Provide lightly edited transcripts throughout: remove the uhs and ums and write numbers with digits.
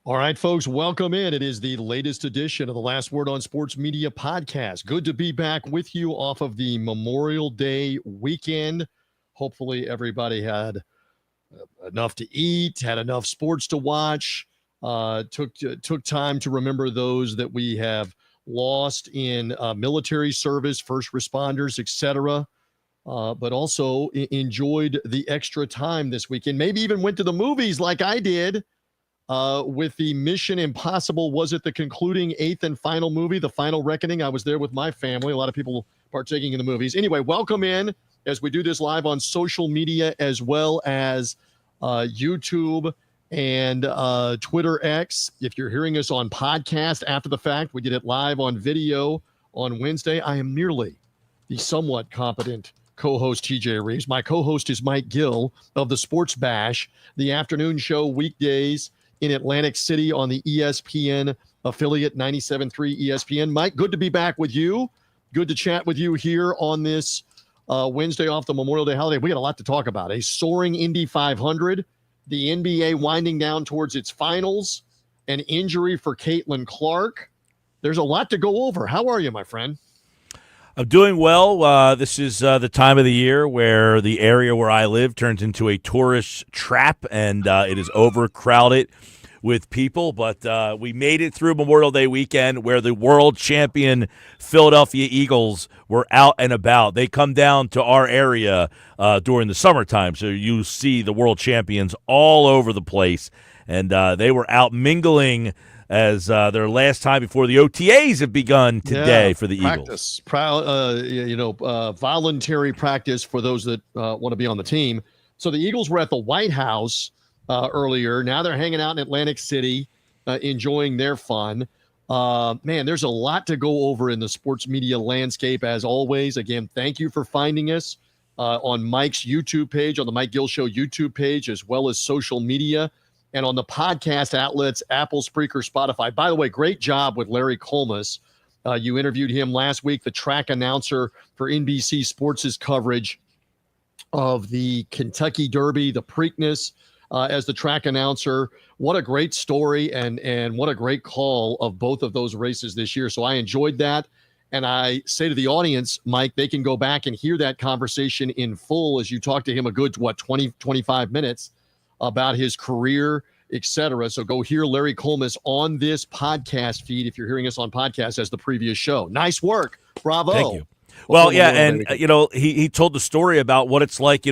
All right, folks, welcome in. It is the latest edition of the Last Word on Sports Media podcast. Good to be back with you off of the Memorial Day weekend. Hopefully everybody had enough to eat, had enough sports to watch, took time to remember those that we have lost in military service, first responders, etc., but also enjoyed the extra time this weekend. Maybe even went to the movies like I did. With the Mission Impossible, was it the concluding eighth and final movie, The Final Reckoning? I was there with my family. A lot of people partaking in the movies. Anyway, welcome in as we do this live on social media as well as YouTube and Twitter X. If you're hearing us on podcast after the fact, we did it live on video on Wednesday. I am merely the somewhat competent co-host T.J. Rives. My co-host is Mike Gill of the Sports Bash, the afternoon show weekdays in Atlantic City on the ESPN affiliate 97.3 ESPN. Mike, good to be back with you. Good to chat with you here on this Wednesday off the Memorial Day holiday. We got a lot to talk about. A soaring Indy 500, the NBA winding down towards its finals, an injury for Caitlin Clark. There's a lot to go over. How are you, my friend? I'm doing well. This is the time of the year where the area where I live turns into a tourist trap, and it is overcrowded with people. But we made it through Memorial Day weekend where the world champion Philadelphia Eagles were out and about. They come down to our area during the summertime, so you see the world champions all over the place. And they were out mingling as their last time before the OTAs have begun today for the practice. Eagles. Voluntary practice for those that want to be on the team. So the Eagles were at the White House earlier. Now they're hanging out in Atlantic City, enjoying their fun. Man, there's a lot to go over in the sports media landscape, as always. Again, thank you for finding us on Mike's YouTube page, on the Mike Gill Show YouTube page, as well as social media. And on the podcast outlets, Apple, Spreaker, Spotify. By the way, great job with Larry Colmus. You interviewed him last week, the track announcer for NBC Sports' coverage of the Kentucky Derby, the Preakness, as the track announcer. What a great story and what a great call of both of those races this year. So I enjoyed that. And I say to the audience, Mike, they can go back and hear that conversation in full as you talk to him a good, 20, 25 minutes about his career, etc. So go hear Larry Colmus on this podcast feed if you're hearing us on podcast as the previous show. Nice work. Bravo. Thank you. Well, yeah, and, he told the story about what it's like,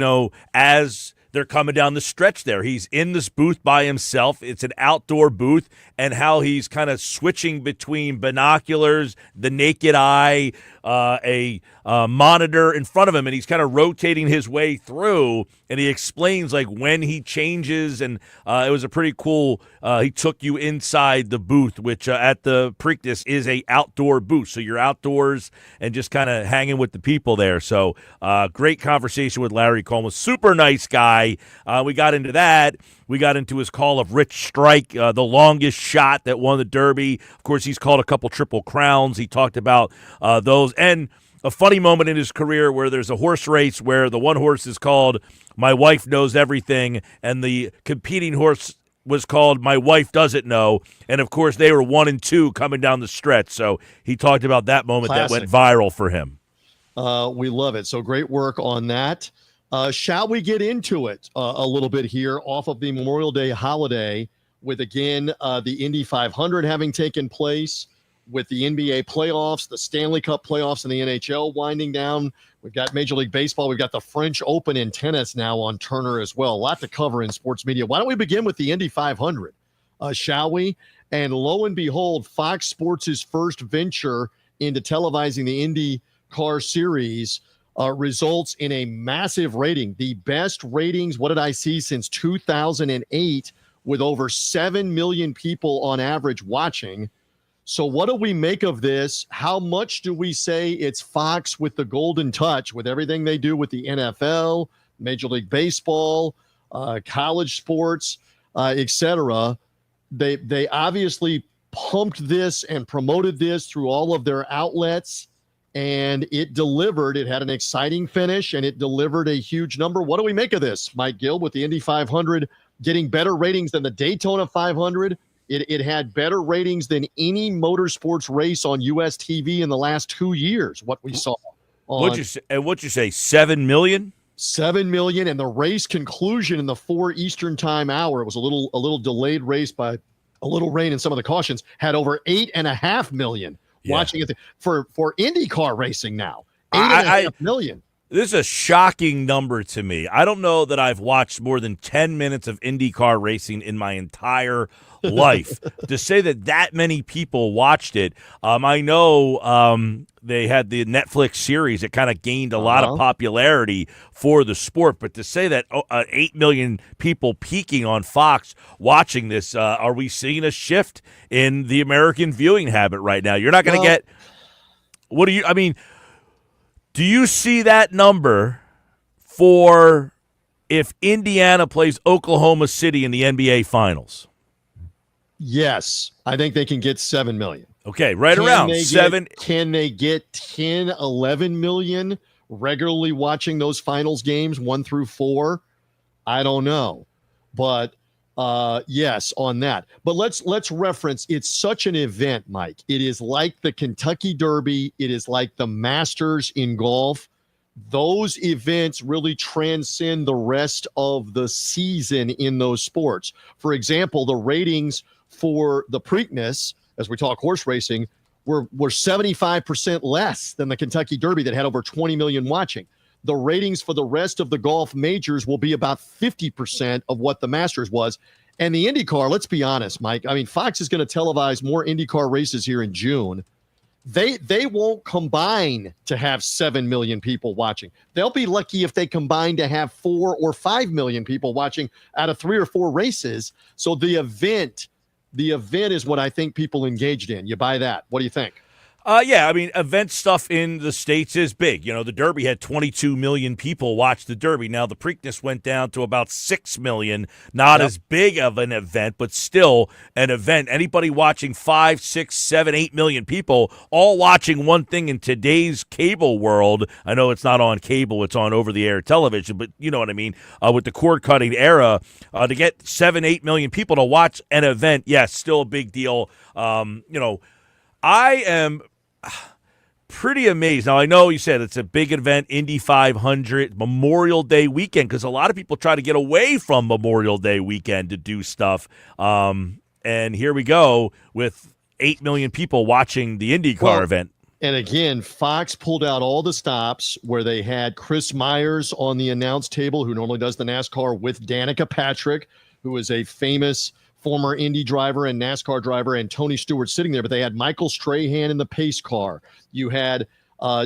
as they're coming down the stretch there. He's in this booth by himself. It's an outdoor booth, and how he's kind of switching between binoculars, the naked eye, a monitor in front of him, and he's kind of rotating his way through, and he explains like when he changes, and it was a pretty cool, he took you inside the booth, which at the Preakness is a outdoor booth, so you're outdoors and just kind of hanging with the people there. So great conversation with Larry Coleman, super nice guy. We got into that. We got into his call of Rich Strike, the longest shot that won the Derby. Of course, he's called a couple Triple Crowns. He talked about those. And a funny moment in his career where there's a horse race where the one horse is called My Wife Knows Everything, and the competing horse was called My Wife Doesn't Know. And, of course, they were 1 and 2 coming down the stretch. So he talked about that moment. Classic. That went viral for him. We love it. So great work on that. Shall we get into it a little bit here off of the Memorial Day holiday with, again, the Indy 500 having taken place, with the NBA playoffs, the Stanley Cup playoffs, and the NHL winding down. We've got Major League Baseball. We've got the French Open in tennis now on Turner as well. A lot to cover in sports media. Why don't we begin with the Indy 500, shall we? And lo and behold, Fox Sports' first venture into televising the Indy Car Series results in a massive rating. The best ratings, what did I see, since 2008, with over 7 million people on average watching. So what do we make of this? How much do we say it's Fox with the golden touch, with everything they do with the NFL, Major League Baseball, college sports, etc.? They obviously pumped this and promoted this through all of their outlets, and it delivered. It had an exciting finish, and it delivered a huge number. What do we make of this, Mike Gill, with the Indy 500 getting better ratings than the Daytona 500 It had better ratings than any motorsports race on U.S. TV in the last 2 years, what we saw. What'd you say, 7 million? 7 million, and the race conclusion in the 4 Eastern time hour, it was a little delayed race by a little rain and some of the cautions, had over 8.5 million watching it for IndyCar racing now. 8.5 million. This is a shocking number to me. I don't know that I've watched more than 10 minutes of IndyCar racing in my entire life. To say that many people watched it, I know they had the Netflix series. It kind of gained a lot of popularity for the sport. But to say that 8 million people peaking on Fox watching this, are we seeing a shift in the American viewing habit right now? You're not going to get – do you see that number for if Indiana plays Oklahoma City in the NBA Finals? Yes, I think they can get 7 million. Okay, around 7. Can they get 10, 11 million regularly watching those finals games 1 through 4? I don't know. But yes, on that. But let's reference, it's such an event, Mike. It is like the Kentucky Derby. It is like the Masters in golf. Those events really transcend the rest of the season in those sports. For example, the ratings for the Preakness, as we talk horse racing, were 75% less than the Kentucky Derby that had over 20 million watching. The ratings for the rest of the golf majors will be about 50% of what the Masters was. And the IndyCar, let's be honest, Mike. I mean, Fox is going to televise more IndyCar races here in June. They won't combine to have 7 million people watching. They'll be lucky if they combine to have 4 or 5 million people watching out of 3 or 4 races. So the event is what I think people engaged in. You buy that? What do you think? Yeah, I mean, event stuff in the States is big. You know, the Derby had 22 million people watch the Derby. Now, the Preakness went down to about 6 million. Not as big of an event, but still an event. Anybody watching 5, 6, 7, 8 million people all watching one thing in today's cable world. I know it's not on cable, it's on over-the-air television, but you know what I mean. With the cord-cutting era, to get 7, 8 million people to watch an event, yes, still a big deal. I am pretty amazed. Now, I know you said it's a big event, Indy 500, Memorial Day weekend, because a lot of people try to get away from Memorial Day weekend to do stuff. And here we go with 8 million people watching the IndyCar event. And again, Fox pulled out all the stops where they had Chris Myers on the announce table, who normally does the NASCAR, with Danica Patrick, who is a famous former Indy driver and NASCAR driver, and Tony Stewart sitting there. But they had Michael Strahan in the pace car. You had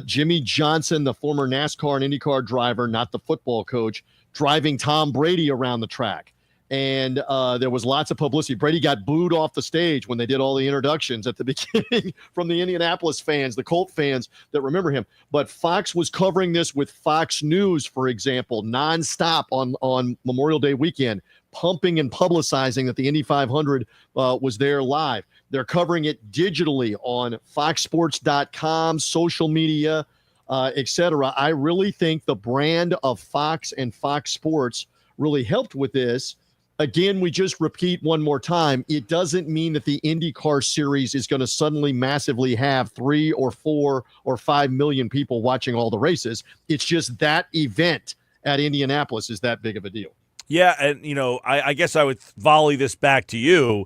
Jimmy Johnson, the former NASCAR and IndyCar driver, not the football coach, driving Tom Brady around the track. And there was lots of publicity. Brady got booed off the stage when they did all the introductions at the beginning from the Indianapolis fans, the Colt fans that remember him. But Fox was covering this with Fox News, for example, nonstop on Memorial Day weekend, pumping and publicizing that the Indy 500 was there live. They're covering it digitally on foxsports.com, social media, etc. I really think the brand of Fox and Fox Sports really helped with this. Again, we just repeat one more time. It doesn't mean that the IndyCar series is going to suddenly massively have 3 or 4 or 5 million people watching all the races. It's just that event at Indianapolis is that big of a deal. Yeah, and, I guess I would volley this back to you.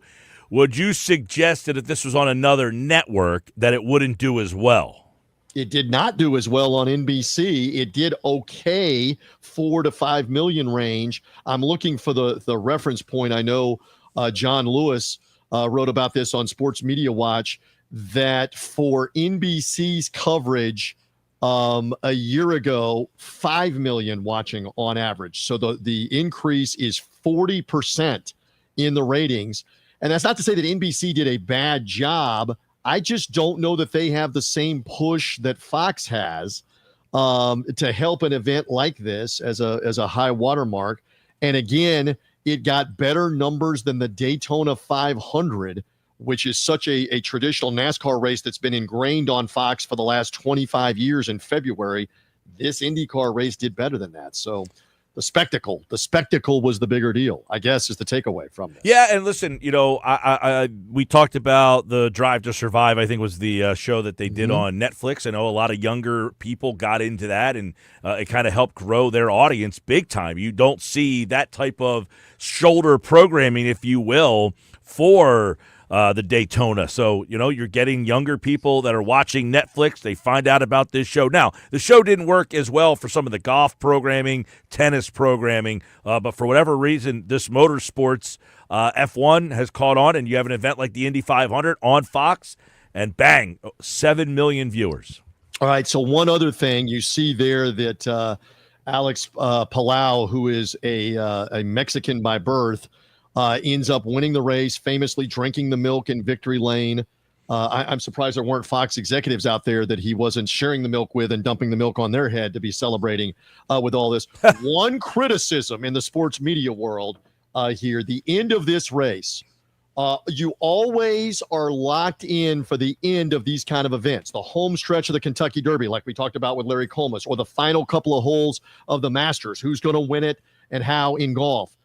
Would you suggest that if this was on another network that it wouldn't do as well? It did not do as well on NBC. It did okay, 4 to 5 million range. I'm looking for the reference point. I know John Lewis wrote about this on Sports Media Watch, that for NBC's coverage a year ago, 5 million watching on average. So the increase is 40% in the ratings. And that's not to say that NBC did a bad job. I just don't know that they have the same push that Fox has to help an event like this as a high watermark. And again, it got better numbers than the Daytona 500, which is such a traditional NASCAR race that's been ingrained on Fox for the last 25 years in February. This IndyCar race did better than that. So the spectacle. The spectacle was the bigger deal, I guess, is the takeaway from this. Yeah, and listen, we talked about the Drive to Survive, I think was the show that they did on Netflix. I know a lot of younger people got into that, and it kind of helped grow their audience big time. You don't see that type of shoulder programming, if you will, for the Daytona. So, you're getting younger people that are watching Netflix. They find out about this show. Now, the show didn't work as well for some of the golf programming, tennis programming, but for whatever reason, this motorsports F1 has caught on, and you have an event like the Indy 500 on Fox, and bang, 7 million viewers. All right, so one other thing you see there that Alex Palau, who is a Mexican by birth, ends up winning the race, famously drinking the milk in victory lane. I'm surprised there weren't Fox executives out there that he wasn't sharing the milk with and dumping the milk on their head to be celebrating with all this. One criticism in the sports media world here, the end of this race, you always are locked in for the end of these kind of events, the home stretch of the Kentucky Derby, like we talked about with Larry Comas, or the final couple of holes of the Masters, who's going to win it and how in golf.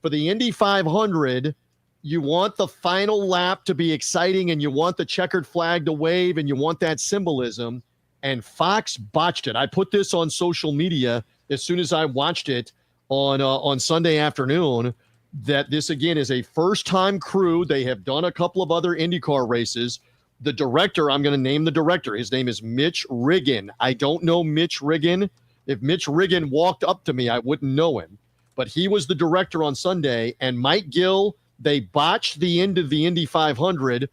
For the Indy 500, you want the final lap to be exciting, and you want the checkered flag to wave, and you want that symbolism. And Fox botched it. I put this on social media as soon as I watched it on Sunday afternoon, that this, again, is a first-time crew. They have done a couple of other IndyCar races. The director, I'm going to name the director. His name is Mitch Riggin. I don't know Mitch Riggin. If Mitch Riggin walked up to me, I wouldn't know him. But he was the director on Sunday, and Mike Gill, they botched the end of the Indy 500,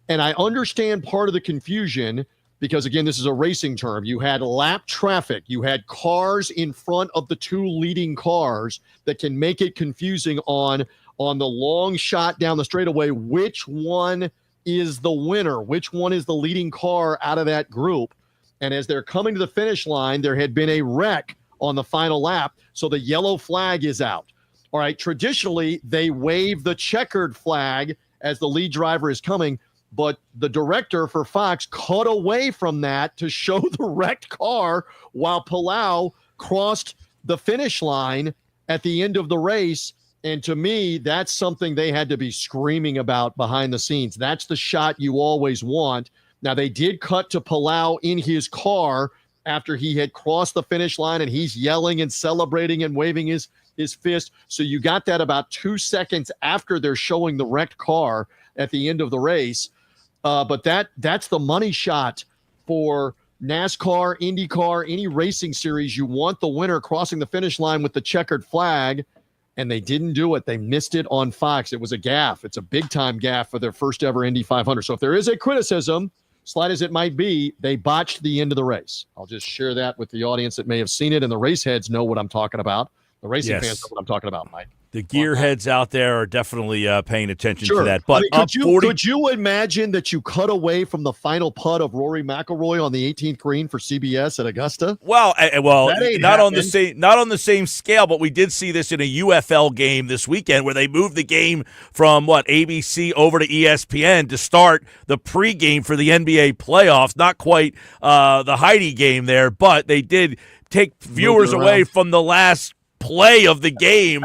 and I understand part of the confusion because, again, this is a racing term. You had lap traffic. You had cars in front of the two leading cars that can make it confusing on the long shot down the straightaway. Which one is the winner? Which one is the leading car out of that group? And as they're coming to the finish line, there had been a wreck on the final lap, so the yellow flag is out. All right, traditionally, they wave the checkered flag as the lead driver is coming, but the director for Fox cut away from that to show the wrecked car while Palau crossed the finish line at the end of the race. And to me, that's something they had to be screaming about behind the scenes. That's the shot you always want. Now, they did cut to Palau in his car after he had crossed the finish line, and he's yelling and celebrating and waving his fist. So you got that about 2 seconds after they're showing the wrecked car at the end of the race. But that's the money shot for NASCAR, IndyCar, any racing series. You want the winner crossing the finish line with the checkered flag, and they didn't do it. They missed it on Fox. It was a gaffe. It's a big-time gaffe for their first ever Indy 500. So if there is a criticism, slight as it might be, they botched the end of the race. I'll just share that with the audience that may have seen it, and the race heads know what I'm talking about. The racing fans know what I'm talking about, Mike. The gearheads out there are definitely paying attention to that. But could you imagine that you cut away from the final putt of Rory McIlroy on the 18th green for CBS at Augusta? Well, not on the same scale, but we did see this in a UFL game this weekend where they moved the game from ABC over to ESPN to start the pregame for the NBA playoffs. Not quite the Heidi game there, but they did take viewers away from the last play of the game,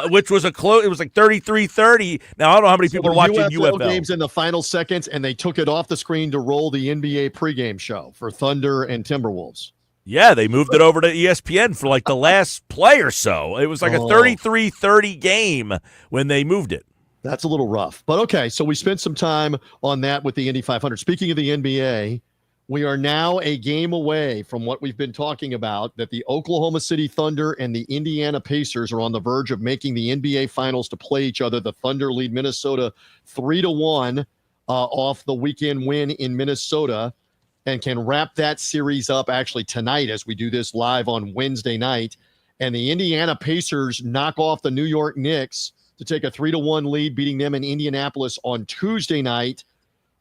which was it was like 33-30. Now, I don't know how many people are watching UFL games in the final seconds, and they took it off the screen to roll the NBA pregame show for Thunder and Timberwolves. Yeah, they moved it over to ESPN for like the last play or so. It was like a 33-30 game when they moved it. That's a little rough. But okay, so we spent some time on that with the Indy 500. Speaking of the NBA, we are now a game away from what we've been talking about, that the Oklahoma City Thunder and the Indiana Pacers are on the verge of making the NBA Finals to play each other. The Thunder lead Minnesota 3-1 off the weekend win in Minnesota and can wrap that series up actually tonight as we do this live on Wednesday night. And the Indiana Pacers knock off the New York Knicks to take a 3-1 lead, beating them in Indianapolis on Tuesday night,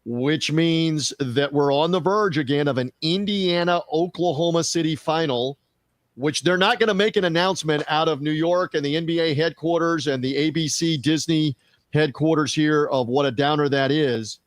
which means that we're on the verge again of an Indiana-Oklahoma City final, which they're not going to make an announcement out of New York and the NBA headquarters and the ABC Disney headquarters here of what a downer that is.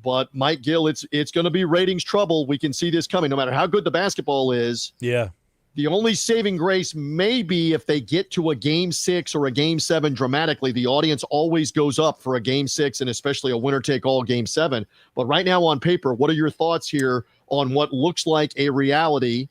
But Mike Gill, it's going to be ratings trouble. We can see this coming no matter how good the basketball is. Yeah. The only saving grace may be if they get to a game 6 or a game 7 dramatically. The audience always goes up for a game 6 and especially a winner-take-all game 7. But right now on paper, what are your thoughts here on what looks like a reality?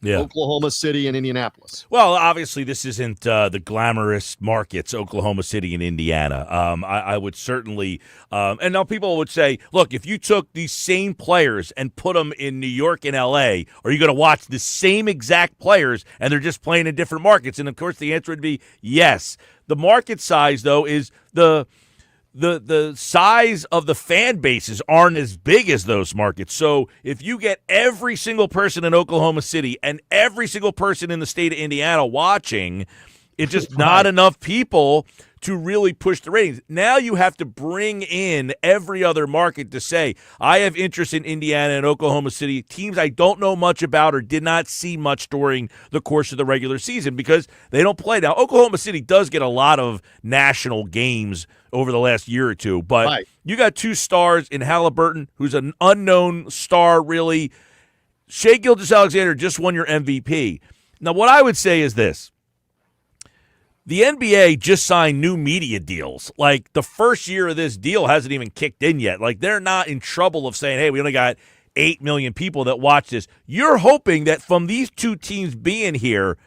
Oklahoma City and Indianapolis. Well, obviously, this isn't the glamorous markets, Oklahoma City and Indiana. I would certainly, and now people would say, look, if you took these same players and put them in New York and L.A., are you going to watch the same exact players and they're just playing in different markets? And, of course, the answer would be yes. The market size, though, is the size of the fan bases aren't as big as those markets. So if you get every single person in Oklahoma City and every single person in the state of Indiana watching, it's just not enough people to really push the ratings. Now you have to bring in every other market to say, I have interest in Indiana and Oklahoma City, teams I don't know much about or did not see much during the course of the regular season because they don't play. Now, Oklahoma City does get a lot of national games over the last year or two, but you got 2 stars in Halliburton, who's an unknown star, really. Shai Gilgeous-Alexander just won your MVP. Now, what I would say is this. The NBA just signed new media deals. Like, the first year of this deal hasn't even kicked in yet. Like, they're not in trouble of saying, hey, we only got 8 million people that watch this. You're hoping that from these 2 teams being here,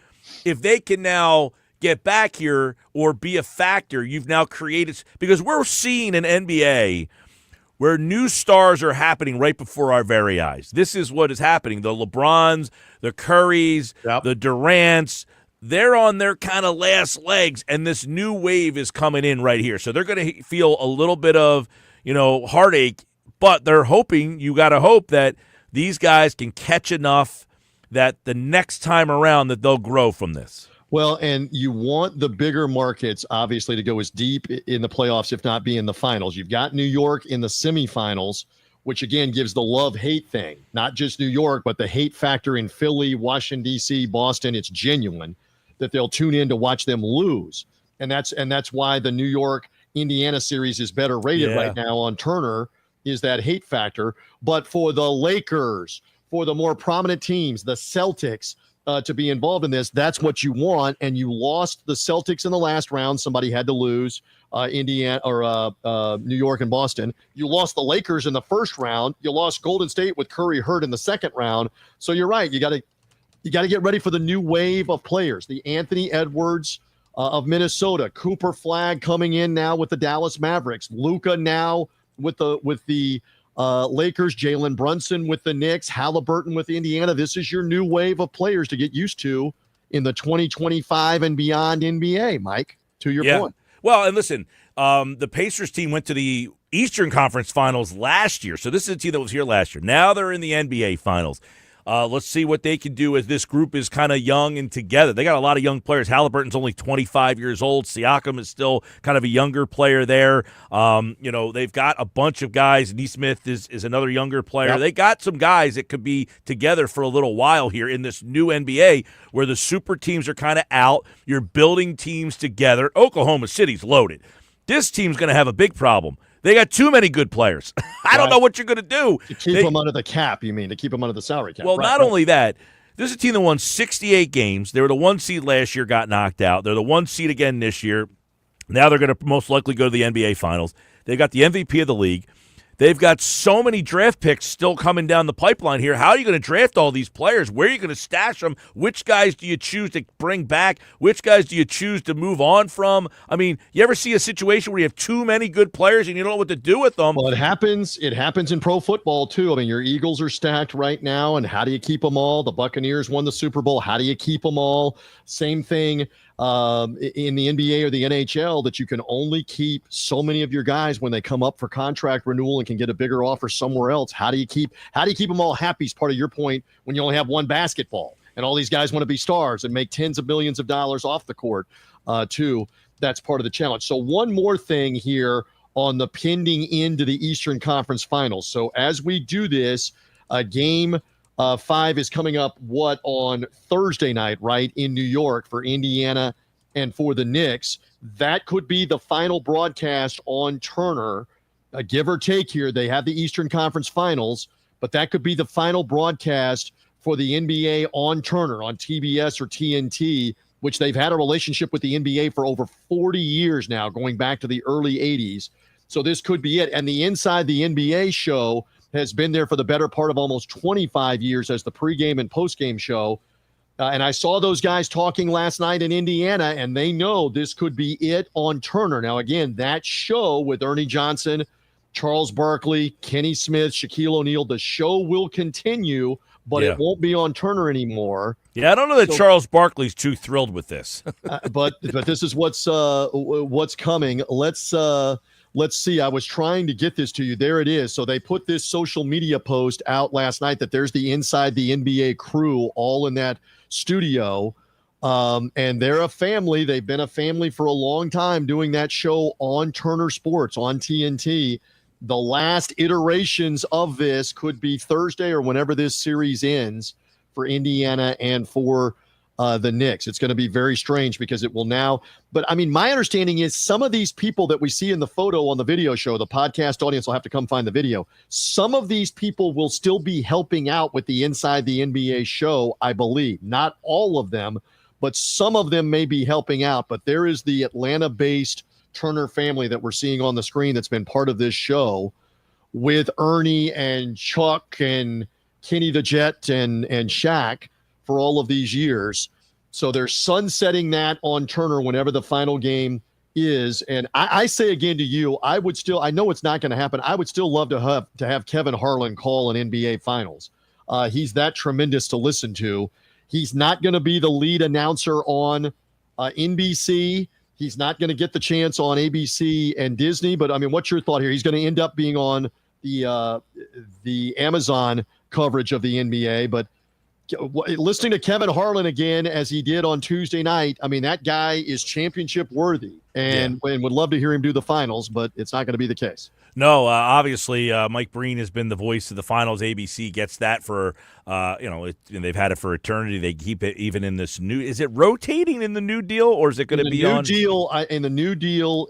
if they can now get back here or be a factor, you've now created – because we're seeing an NBA where new stars are happening right before our very eyes. This is what is happening. The LeBrons, the Currys, the Durants – they're on their kind of last legs, and this new wave is coming in right here. So they're going to feel a little bit of, heartache, but they're hoping, you got to hope that these guys can catch enough that the next time around that they'll grow from this. Well, and you want the bigger markets, obviously, to go as deep in the playoffs, if not be in the finals. You've got New York in the semifinals, which, again, gives the love-hate thing. Not just New York, but the hate factor in Philly, Washington, D.C., Boston. It's genuine that they'll tune in to watch them lose. And that's why the New York-Indiana series is better rated right now on Turner, is that hate factor. But for the Lakers, for the more prominent teams, the Celtics, to be involved in this, that's what you want. And you lost the Celtics in the last round. Somebody had to lose, Indiana or New York and Boston. You lost the Lakers in the first round. You lost Golden State with Curry hurt in the second round. So you're right. You got to get ready for the new wave of players. The Anthony Edwards of Minnesota, Cooper Flagg coming in now with the Dallas Mavericks, Luka now with the Lakers, Jalen Brunson with the Knicks, Halliburton with Indiana. This is your new wave of players to get used to in the 2025 and beyond NBA, Mike, to your point. Well, and listen, the Pacers team went to the Eastern Conference Finals last year. So this is a team that was here last year. Now they're in the NBA Finals. Let's see what they can do as this group is kind of young and together. They got a lot of young players. Halliburton's only 25 years old. Siakam is still kind of a younger player there. They've got a bunch of guys. Nesmith is another younger player. Yep. They got some guys that could be together for a little while here in this new NBA where the super teams are kind of out. You're building teams together. Oklahoma City's loaded. This team's going to have a big problem. They got too many good players. I don't know what you're going to do. To keep them under the cap, you mean, to keep them under the salary cap. Well, not only that, this is a team that won 68 games. They were the 1 seed last year, got knocked out. They're the 1 seed again this year. Now they're going to most likely go to the NBA Finals. They've got the MVP of the league. They've got so many draft picks still coming down the pipeline here. How are you going to draft all these players? Where are you going to stash them? Which guys do you choose to bring back? Which guys do you choose to move on from? I mean, you ever see a situation where you have too many good players and you don't know what to do with them? Well, it happens in pro football, too. I mean, your Eagles are stacked right now, and how do you keep them all? The Buccaneers won the Super Bowl. How do you keep them all? Same thing in the NBA or the NHL, that you can only keep so many of your guys when they come up for contract renewal and can get a bigger offer somewhere else. How do you keep them all happy is part of your point when you only have one basketball and all these guys want to be stars and make tens of millions of dollars off the court too. That's part of the challenge. So one more thing here on the pending into the Eastern Conference Finals. So as we do this, game 5 is coming up on Thursday night, right, in New York for Indiana and for the Knicks. That could be the final broadcast on Turner, give or take here. They have the Eastern Conference Finals, but that could be the final broadcast for the NBA on Turner, on TBS or TNT, which they've had a relationship with the NBA for over 40 years now, going back to the early 80s. So this could be it. And the Inside the NBA show has been there for the better part of almost 25 years as the pregame and postgame show. And I saw those guys talking last night in Indiana, and they know this could be it on Turner. Now, again, that show with Ernie Johnson, Charles Barkley, Kenny Smith, Shaquille O'Neal, the show will continue, but it won't be on Turner anymore. Yeah, I don't know that Charles Barkley's too thrilled with this. but this is what's coming. Let's see. I was trying to get this to you. There it is. So they put this social media post out last night that there's the Inside the NBA crew all in that studio. And they're a family. They've been a family for a long time doing that show on Turner Sports, on TNT. The last iterations of this could be Thursday or whenever this series ends for Indiana and for the Knicks. It's going to be very strange because it will now. But, I mean, my understanding is some of these people that we see in the photo on the video show, the podcast audience will have to come find the video. Some of these people will still be helping out with the Inside the NBA show, I believe. Not all of them, but some of them may be helping out. But there is the Atlanta-based Turner family that we're seeing on the screen that's been part of this show with Ernie and Chuck and Kenny the Jet and Shaq for all of these years. So they're sunsetting that on Turner whenever the final game is. And I say again to you, I know it's not going to happen. I would still love to have Kevin Harlan call an NBA Finals. He's that tremendous to listen to. He's not going to be the lead announcer on NBC. He's not going to get the chance on ABC and Disney. But, I mean, what's your thought here? He's going to end up being on the Amazon coverage of the NBA. But listening to Kevin Harlan again, as he did on Tuesday night, I mean, that guy is championship worthy and would love to hear him do the finals, but it's not going to be the case. No, obviously, Mike Breen has been the voice of the finals. ABC gets that for, they've had it for eternity. They keep it even in this new. Is it rotating in the new deal, or is it going to be on? In the new deal,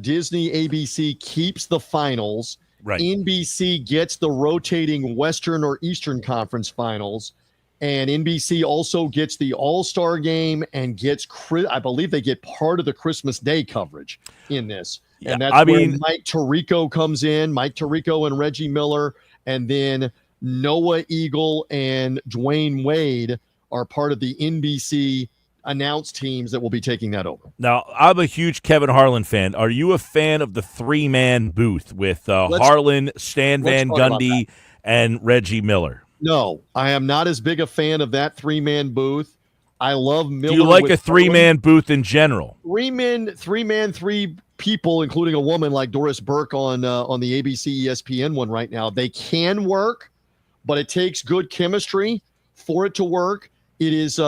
Disney, ABC keeps the finals. Right. NBC gets the rotating Western or Eastern Conference finals. And NBC also gets the All-Star game and gets, I believe they get part of the Christmas Day coverage in this. Yeah, and that's where Mike Tirico comes in, Mike Tirico and Reggie Miller, and then Noah Eagle and Dwayne Wade are part of the NBC announced teams that will be taking that over. Now, I'm a huge Kevin Harlan fan. Are you a fan of the three-man booth with Harlan, Stan Van Gundy, and Reggie Miller? No, I am not as big a fan of that three-man booth. I love Miller. Do you like a three-man booth in general? Three people, including a woman like Doris Burke on the ABC ESPN one right now. They can work, but it takes good chemistry for it to work. It is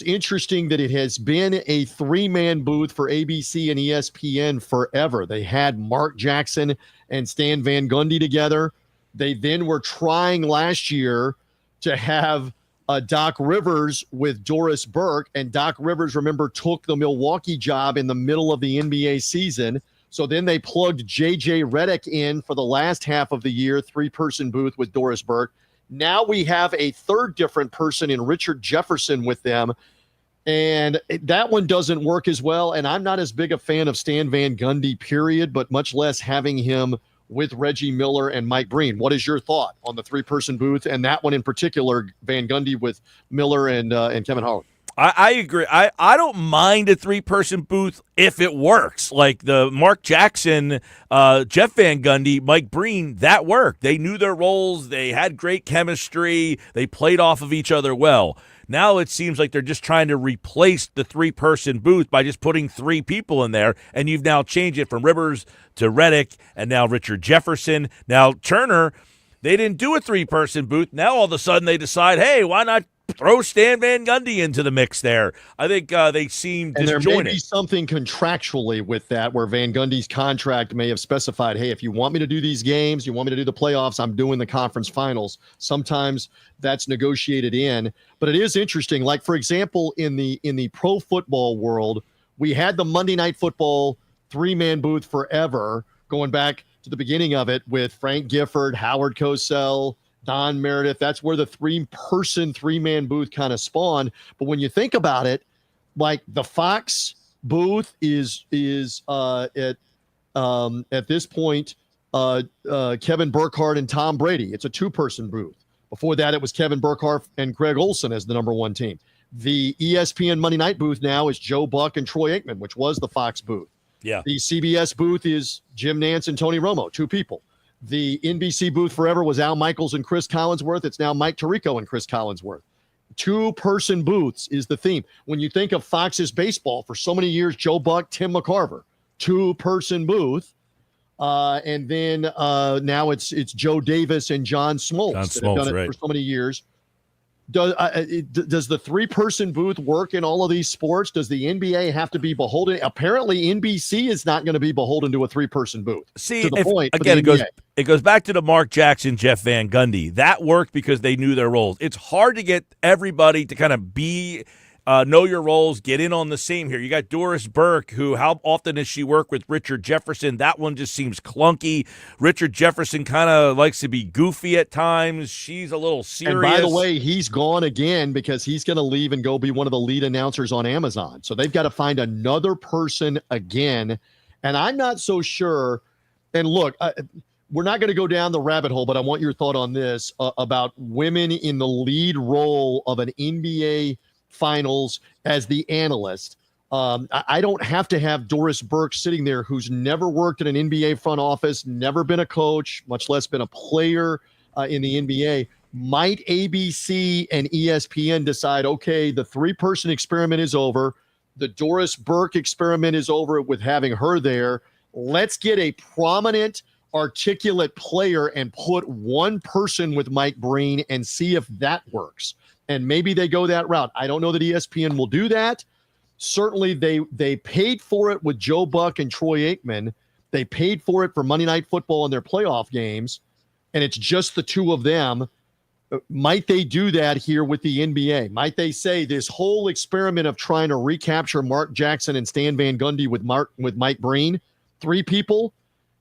interesting that it has been a three-man booth for ABC and ESPN forever. They had Mark Jackson and Stan Van Gundy together. They then were trying last year to have Doc Rivers with Doris Burke, and Doc Rivers, remember, took the Milwaukee job in the middle of the NBA season. So then they plugged J.J. Redick in for the last half of the year, three-person booth with Doris Burke. Now we have a third different person in Richard Jefferson with them, and that one doesn't work as well. And I'm not as big a fan of Stan Van Gundy, period, but much less having him with Reggie Miller and Mike Breen. What is your thought on the three-person booth and that one in particular, Van Gundy with Miller and Kevin Harlan? I agree. I don't mind a three-person booth if it works. Like the Mark Jackson, Jeff Van Gundy, Mike Breen, that worked. They knew their roles. They had great chemistry. They played off of each other well. Now it seems like they're just trying to replace the three-person booth by just putting three people in there, and you've now changed it from Rivers to Redick and now Richard Jefferson. Now Turner, they didn't do a three-person booth. Now all of a sudden they decide, hey, why not throw Stan Van Gundy into the mix there? I think they seem disjointed. And there may be something contractually with that where Van Gundy's contract may have specified, hey, if you want me to do these games, you want me to do the playoffs, I'm doing the conference finals. Sometimes that's negotiated in. But it is interesting. Like, for example, in the pro football world, we had the Monday Night Football three-man booth forever, going back to the beginning of it with Frank Gifford, Howard Cosell, Don Meredith. That's where the three-man booth kind of spawned. But when you think about it, like the Fox booth is at this point Kevin Burkhardt and Tom Brady. It's a two-person booth. Before that, it was Kevin Burkhardt and Greg Olson as the number one team. The ESPN Monday Night booth now is Joe Buck and Troy Aikman, which was the Fox booth. Yeah. The CBS booth is Jim Nantz and Tony Romo, two people. The NBC booth forever was Al Michaels and Chris Collinsworth. It's now Mike Tirico and Chris Collinsworth. Two-person booths is the theme. When you think of Fox's baseball, for so many years, Joe Buck, Tim McCarver, two-person booth. And then now it's Joe Davis and John Smoltz that have done it for so many years. Does the three-person booth work in all of these sports? Does the NBA have to be beholden? Apparently, NBC is not going to be beholden to a three-person booth. See, it goes back to the Mark Jackson, Jeff Van Gundy. That worked because they knew their roles. It's hard to get everybody to kind of know your roles, get in on the same here. You got Doris Burke, who, how often does she work with Richard Jefferson? That one just seems clunky. Richard Jefferson kind of likes to be goofy at times. She's a little serious. And by the way, he's gone again because he's going to leave and go be one of the lead announcers on Amazon. So they've got to find another person again. And I'm not so sure. And look, we're not going to go down the rabbit hole, but I want your thought on this about women in the lead role of an NBA Finals as the analyst. I don't have to have Doris Burke sitting there, who's never worked in an NBA front office, never been a coach, much less been a player in the NBA. Might ABC and ESPN decide, okay, the three-person experiment is over. The Doris Burke experiment is over with having her there. Let's get a prominent, articulate player and put one person with Mike Breen and see if that works. And maybe they go that route. I don't know that ESPN will do that. Certainly, they paid for it with Joe Buck and Troy Aikman. They paid for it for Monday Night Football in their playoff games, and it's just the two of them. Might they do that here with the NBA? Might they say this whole experiment of trying to recapture Mark Jackson and Stan Van Gundy with Mike Breen, three people,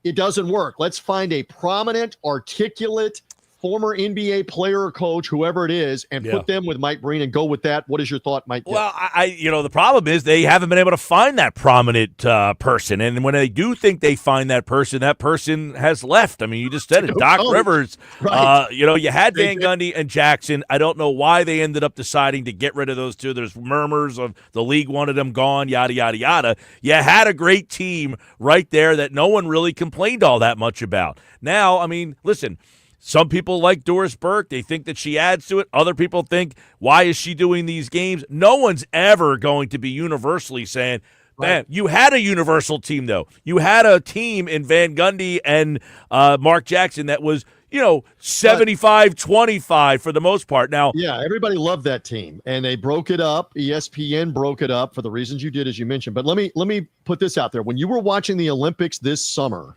it doesn't work. Let's find a prominent, articulate, former NBA player or coach, whoever it is, and put them with Mike Breen and go with that. What is your thought, Mike? Well, the problem is they haven't been able to find that prominent person. And when they do think they find that person has left. I mean, you just said it. Doc Rivers, right. You had Van Gundy and Jackson. I don't know why they ended up deciding to get rid of those two. There's murmurs of the league wanted them gone, yada, yada, yada. You had a great team right there that no one really complained all that much about. Now, I mean, listen, some people like Doris Burke. They think that she adds to it. Other people think, why is she doing these games? No one's ever going to be universally saying, man, you had a universal team, though. You had a team in Van Gundy and Mark Jackson that was, 75-25 for the most part. Now, yeah, everybody loved that team, and they broke it up. ESPN broke it up for the reasons you did, as you mentioned. But let me put this out there. When you were watching the Olympics this summer,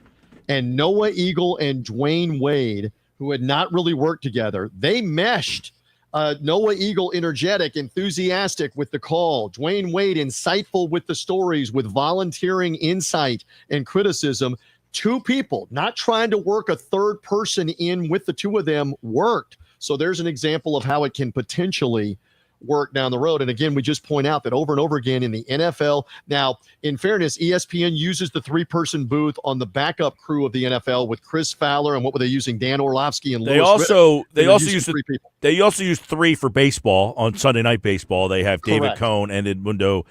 and Noah Eagle and Dwayne Wade, who had not really worked together, they meshed. Noah Eagle energetic, enthusiastic with the call. Dwayne Wade insightful with the stories, with volunteering insight and criticism. Two people, not trying to work a third person in with the two of them, worked. So there's an example of how it can potentially work down the road. And again, we just point out that over and over again in the NFL. Now, in fairness, ESPN uses the three-person booth on the backup crew of the NFL with Chris Fowler and what were they using? Dan Orlovsky and They Louis also use three for baseball on Sunday Night Baseball. They have David Cohn and Eduardo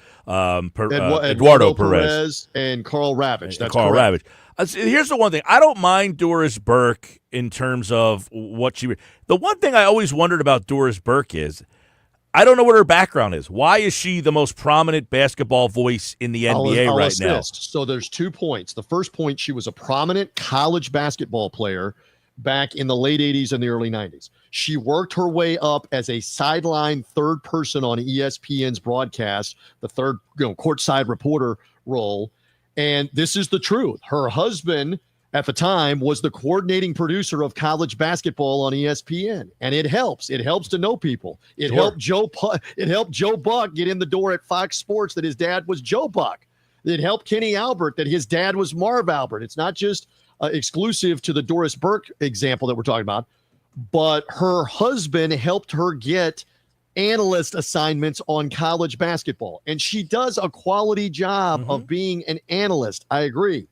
Perez and Carl Ravitch. That's Carl correct. Ravitch. Here's the one thing. I don't mind Doris Burke in terms of what she – the one thing I always wondered about Doris Burke is I don't know what her background is. Why is she the most prominent basketball voice in the NBA right now? So there's 2 points. The first point, she was a prominent college basketball player back in the late 80s and the early 90s. She worked her way up as a sideline third person on ESPN's broadcast, the third courtside reporter role. And this is the truth. Her husband at the time was the coordinating producer of college basketball on ESPN. And it helps. It helps to know people. It helped Joe Buck get in the door at Fox Sports that his dad was Joe Buck. It helped Kenny Albert that his dad was Marv Albert. It's not just exclusive to the Doris Burke example that we're talking about. but her husband helped her get analyst assignments on college basketball. And she does a quality job of being an analyst. I agree.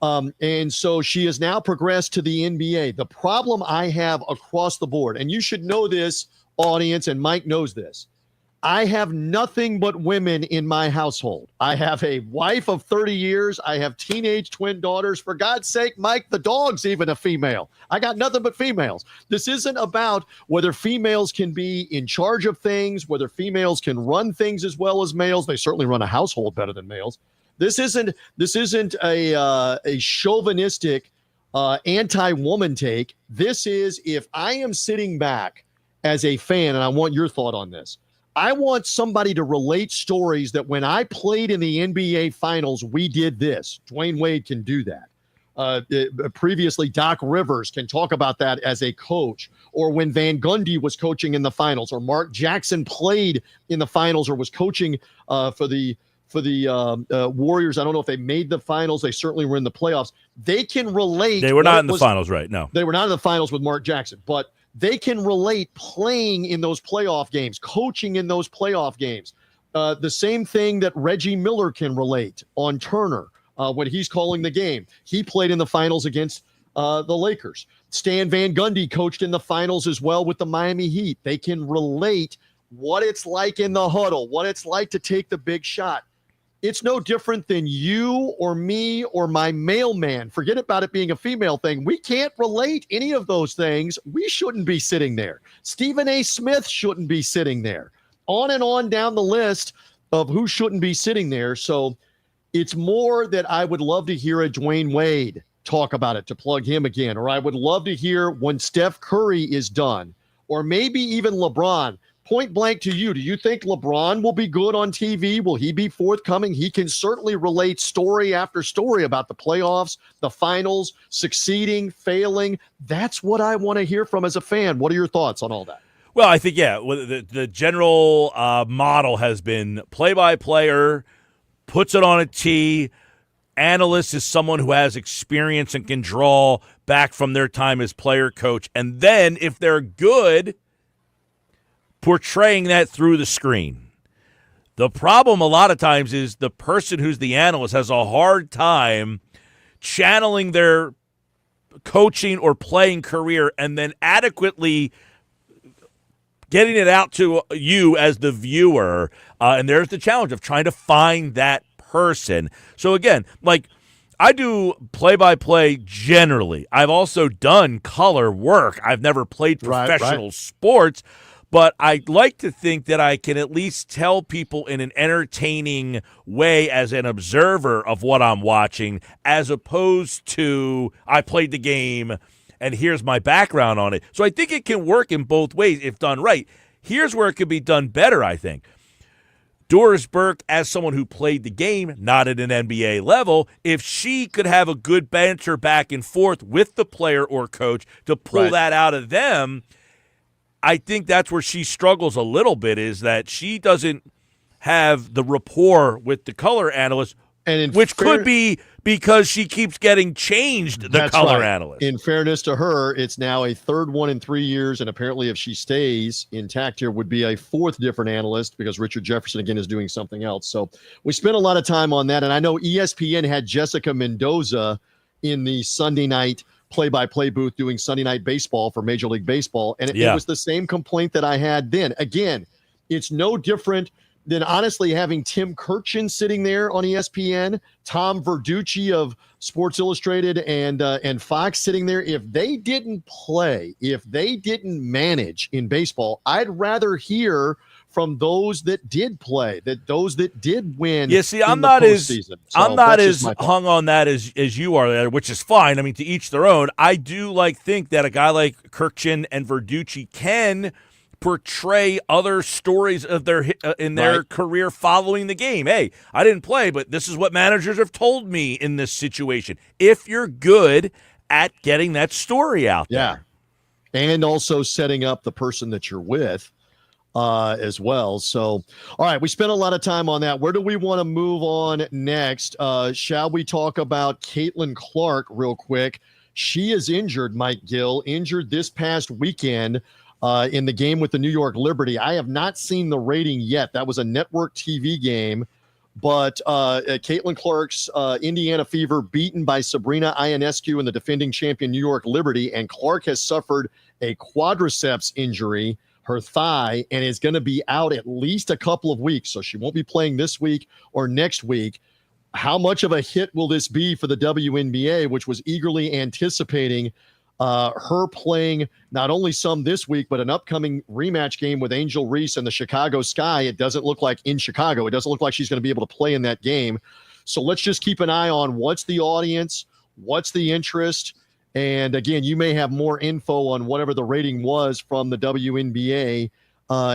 And so she has now progressed to the NBA. The problem I have across the board, and you should know this, audience, and Mike knows this, I have nothing but women in my household. I have a wife of 30 years. I have teenage twin daughters. For God's sake, Mike, the dog's even a female. I got nothing but females. This isn't about whether females can be in charge of things, whether females can run things as well as males. They certainly run a household better than males. This isn't a chauvinistic anti-woman take. This is, if I am sitting back as a fan, and I want your thought on this, I want somebody to relate stories that when I played in the NBA Finals, we did this. Dwayne Wade can do that. Previously, Doc Rivers can talk about that as a coach, or when Van Gundy was coaching in the finals, or Mark Jackson played in the finals or was coaching for the Warriors. I don't know if they made the finals. They certainly were in the playoffs. They can relate. They were not in the finals, right? No. They were not in the finals with Mark Jackson, but they can relate playing in those playoff games, coaching in those playoff games. The same thing that Reggie Miller can relate on Turner when he's calling the game. He played in the finals against the Lakers. Stan Van Gundy coached in the finals as well with the Miami Heat. They can relate what it's like in the huddle, what it's like to take the big shot. It's no different than you or me or my mailman. Forget about it being a female thing. We can't relate any of those things. We shouldn't be sitting there. Stephen A. Smith shouldn't be sitting there. On and on down the list of who shouldn't be sitting there. So it's more that I would love to hear a Dwayne Wade talk about it, to plug him again. Or I would love to hear when Steph Curry is done, or maybe even LeBron. Point blank to you, do you think LeBron will be good on TV? Will he be forthcoming? He can certainly relate story after story about the playoffs, the finals, succeeding, failing. That's what I want to hear from as a fan. What are your thoughts on all that? Well, I think, the general model has been play-by-player, puts it on a tee. Analyst is someone who has experience and can draw back from their time as player coach. And then if they're good, portraying that through the screen. The problem a lot of times is the person who's the analyst has a hard time channeling their coaching or playing career and then adequately getting it out to you as the viewer. And there's the challenge of trying to find that person. So again, like, I do play-by-play generally. I've also done color work. I've never played professional sports. But I like to think that I can at least tell people in an entertaining way as an observer of what I'm watching, as opposed to I played the game and here's my background on it. So I think it can work in both ways if done right. Here's where it could be done better, I think. Doris Burke, as someone who played the game, not at an NBA level, if she could have a good banter back and forth with the player or coach to pull that out of them, I think that's where she struggles a little bit, is that she doesn't have the rapport with the color analyst, which could be because she keeps getting changed, the color analyst. In fairness to her, it's now a third one in 3 years, and apparently if she stays intact here, would be a fourth different analyst, because Richard Jefferson, again, is doing something else. So we spent a lot of time on that, and I know ESPN had Jessica Mendoza in the Sunday night play-by-play booth doing Sunday Night Baseball for Major League Baseball, and it was the same complaint that I had then. Again, it's no different than honestly having Tim Kurkjian sitting there on ESPN, Tom Verducci of Sports Illustrated and Fox sitting there. If they didn't play, if they didn't manage in baseball, I'd rather hear from those that did play, those that did win. Yeah, see, I'm not as hung on that as you are there, which is fine. I mean, to each their own. I do think that a guy like Kurkjian and Verducci can portray other stories of their career following the game. Hey, I didn't play, but this is what managers have told me in this situation. If you're good at getting that story out there. And also setting up the person that you're with as well. So, all right, we spent a lot of time on that. Where do we want to move on next? Shall we talk about Caitlin Clark real quick? She is injured, Mike Gill, injured this past weekend in the game with the New York Liberty. I have not seen the rating yet. That was a network TV game. But Caitlin Clark's Indiana Fever beaten by Sabrina Ionescu and the defending champion New York Liberty. And Clark has suffered a quadriceps injury, her thigh, and is going to be out at least a couple of weeks. So she won't be playing this week or next week. How much of a hit will this be for the WNBA, which was eagerly anticipating her playing not only some this week, but an upcoming rematch game with Angel Reese and the Chicago Sky? It doesn't look like in Chicago. It doesn't look like she's going to be able to play in that game. So let's just keep an eye on what's the audience, what's the interest. And again, you may have more info on whatever the rating was from the WNBA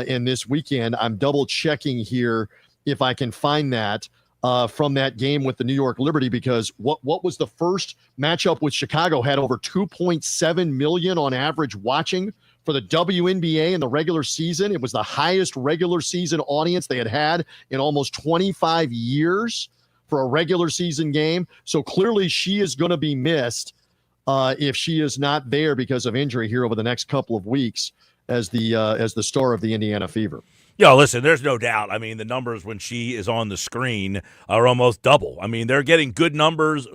in this weekend. I'm double checking here if I can find that. From that game with the New York Liberty, because what was the first matchup with Chicago had over 2.7 million on average watching for the WNBA in the regular season. It was the highest regular season audience they had in almost 25 years for a regular season game. So clearly she is going to be missed if she is not there because of injury here over the next couple of weeks as the star of the Indiana Fever. Yo, listen, there's no doubt. I mean, the numbers when she is on the screen are almost double. I mean, they're getting good numbers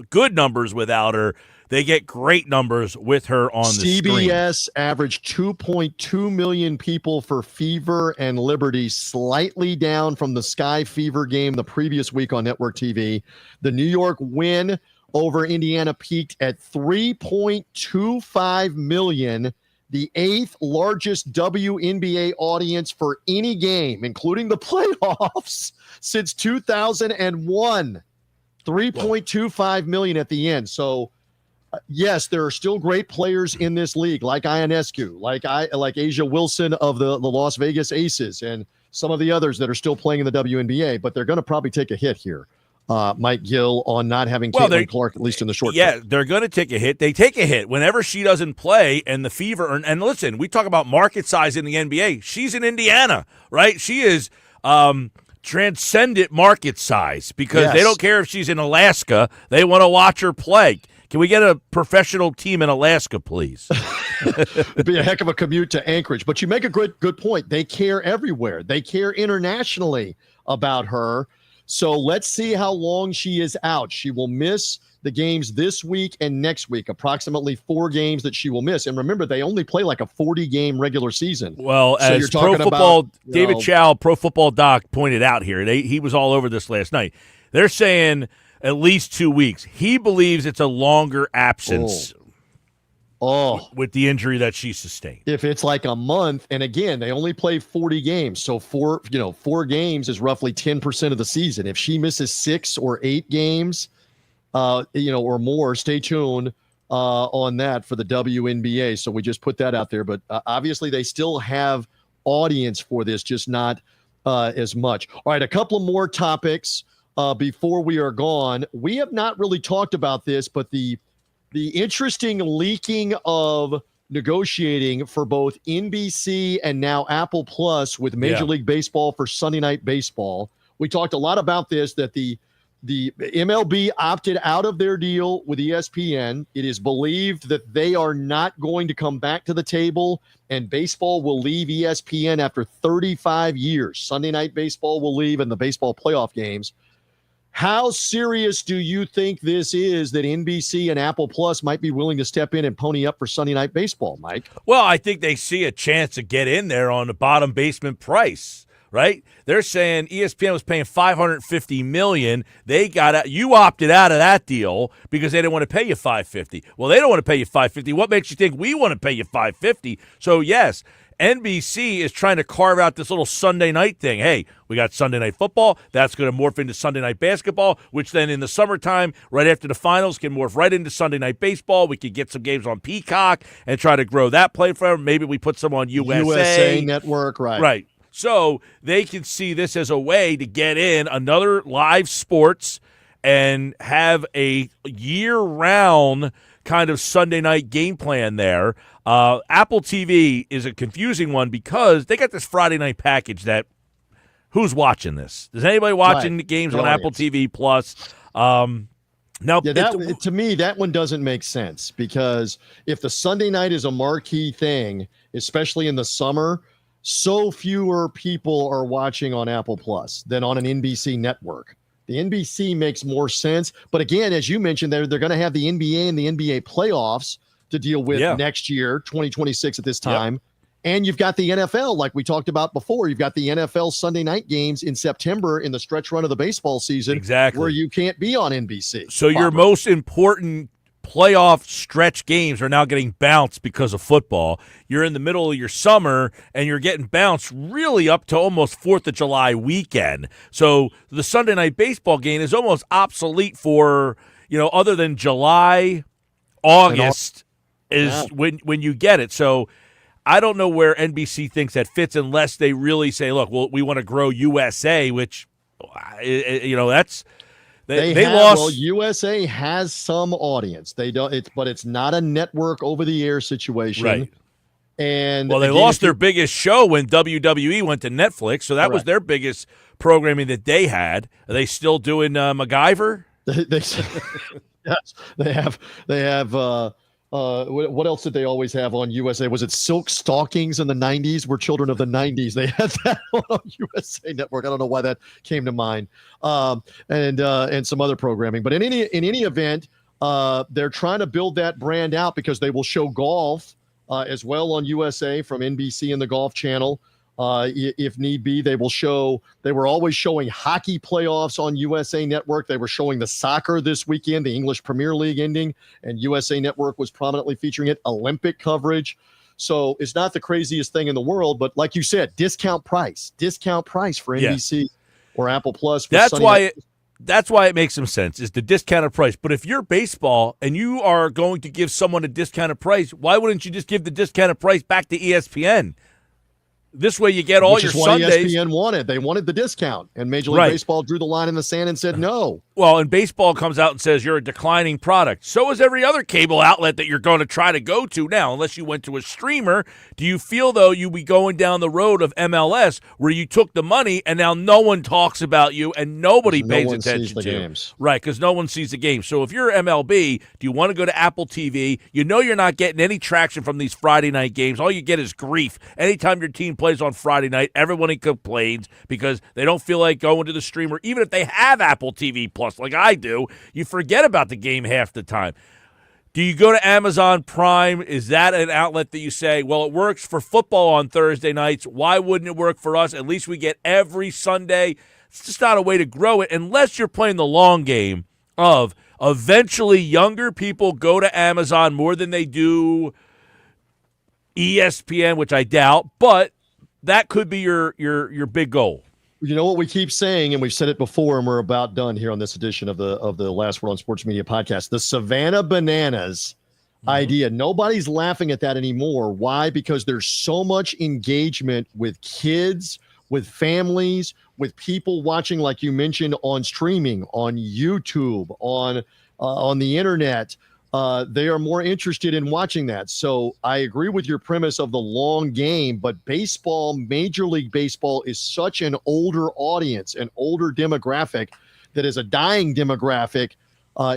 without her. They get great numbers with her on the screen. CBS averaged 2.2 million people for Fever and Liberty, slightly down from the Sky Fever game the previous week on network TV. The New York win over Indiana peaked at 3.25 million. The 8th largest WNBA audience for any game, including the playoffs, since 2001. 3.25 million at the end. So, yes, there are still great players in this league, like Ionescu, like Asia Wilson of the Las Vegas Aces, and some of the others that are still playing in the WNBA, but they're going to probably take a hit here. Mike Gill, on not having Caitlin Clark, at least in the short term. They're going to take a hit. They take a hit whenever she doesn't play, and the Fever. And listen, we talk about market size in the NBA. She's in Indiana, right? She is transcendent market size because they don't care if she's in Alaska. They want to watch her play. Can we get a professional team in Alaska, please? It'd be a heck of a commute to Anchorage. But you make a good point. They care everywhere. They care internationally about her. So let's see how long she is out. She will miss the games this week and next week, approximately 4 games that she will miss. And remember, they only play like a 40-game regular season. Well, so as Pro Football, David Chow, Pro Football Doc pointed out here, he was all over this last night. They're saying at least 2 weeks. He believes it's a longer absence. With the injury that she sustained. If it's like a month, and again, they only play 40 games, so 4 games is roughly 10% of the season. If she misses 6 or 8 games, or more, stay tuned on that for the WNBA. So we just put that out there, but obviously they still have audience for this, just not as much. All right, a couple more topics before we are gone. We have not really talked about this, but the interesting leaking of negotiating for both NBC and now Apple Plus with Major League Baseball for Sunday Night Baseball. We talked a lot about this, that the MLB opted out of their deal with ESPN. It is believed that they are not going to come back to the table, and baseball will leave ESPN after 35 years. Sunday Night Baseball will leave, and the baseball playoff games. How serious do you think this is that NBC and Apple Plus might be willing to step in and pony up for Sunday Night Baseball, Mike? Well, I think they see a chance to get in there on the bottom basement price, right? They're saying ESPN was paying $550 million. They got out. You opted out of that deal because they didn't want to pay you $550. Well, they don't want to pay you $550. What makes you think we want to pay you $550? So yes, NBC is trying to carve out this little Sunday night thing. Hey, we got Sunday Night Football. That's going to morph into Sunday Night Basketball, which then in the summertime, right after the finals, can morph right into Sunday Night Baseball. We could get some games on Peacock and try to grow that play for them. Maybe we put some on USA Network, right. Right. So they can see this as a way to get in another live sports and have a year-round kind of Sunday night game plan there. Apple TV is a confusing one because they got this Friday night package that who's watching this? Is anybody watching the games on Apple TV Plus? Now, Yeah, to me, that one doesn't make sense because if the Sunday night is a marquee thing, especially in the summer, so fewer people are watching on Apple Plus than on an NBC network. The NBC makes more sense. But again, as you mentioned, they're going to have the NBA and the NBA playoffs to deal with next year, 2026 at this time. Yep. And you've got the NFL, like we talked about before. You've got the NFL Sunday night games in September in the stretch run of the baseball season, where you can't be on NBC. So your most important playoff stretch games are now getting bounced because of football. You're in the middle of your summer, and you're getting bounced really up to almost 4th of July weekend. So the Sunday night baseball game is almost obsolete for, other than July, August is when you get it. So I don't know where NBC thinks that fits unless they really say, look, well, we want to grow USA, which, that's they lost. Well, USA has some audience. They don't. But it's not a network over the air situation. Right. And they lost their biggest show when WWE went to Netflix, so that was their biggest programming that they had. Are they still doing MacGyver? Yes, they have. What else did they always have on USA? Was it Silk Stockings in the 90s? We're children of the 90s. They had that on USA Network. I don't know why that came to mind. And some other programming. But in any event, they're trying to build that brand out because they will show golf as well on USA from NBC and the Golf Channel. If need be, they were always showing hockey playoffs on USA Network. They were showing the soccer this weekend, the English Premier League ending, and USA Network was prominently featuring it, Olympic coverage. So it's not the craziest thing in the world, but like you said, discount price for NBC or Apple Plus. That's why it makes some sense, is the discounted price. But if you're baseball and you are going to give someone a discounted price, why wouldn't you just give the discounted price back to ESPN? This way you get all your Sundays. ESPN they wanted the discount, and Major League Baseball drew the line in the sand and said no. Well, and baseball comes out and says you're a declining product. So is every other cable outlet that you're going to try to go to now, unless you went to a streamer. Do you feel, though, you'll be going down the road of MLS where you took the money and now no one talks about you and nobody pays attention to you? Games. Right, because no one sees the game. So if you're MLB, do you want to go to Apple TV? You know you're not getting any traction from these Friday night games. All you get is grief. Anytime your team plays on Friday night, everybody complains because they don't feel like going to the streamer. Even if they have Apple TV Plus, like I do, you forget about the game half the time. Do you go to Amazon Prime? Is that an outlet that you say, well, it works for football on Thursday nights. Why wouldn't it work for us? At least we get every Sunday. It's just not a way to grow it unless you're playing the long game of eventually younger people go to Amazon more than they do ESPN, which I doubt, but that could be your big goal. You know what we keep saying, and we've said it before, and we're about done here on this edition of the Last Word on Sports Media podcast. The Savannah Bananas idea. Nobody's laughing at that anymore. Why? Because there's so much engagement with kids, with families, with people watching, like you mentioned, on streaming, on YouTube, on the internet. They are more interested in watching that. So I agree with your premise of the long game, but baseball, Major League Baseball, is such an older audience, an older demographic that is a dying demographic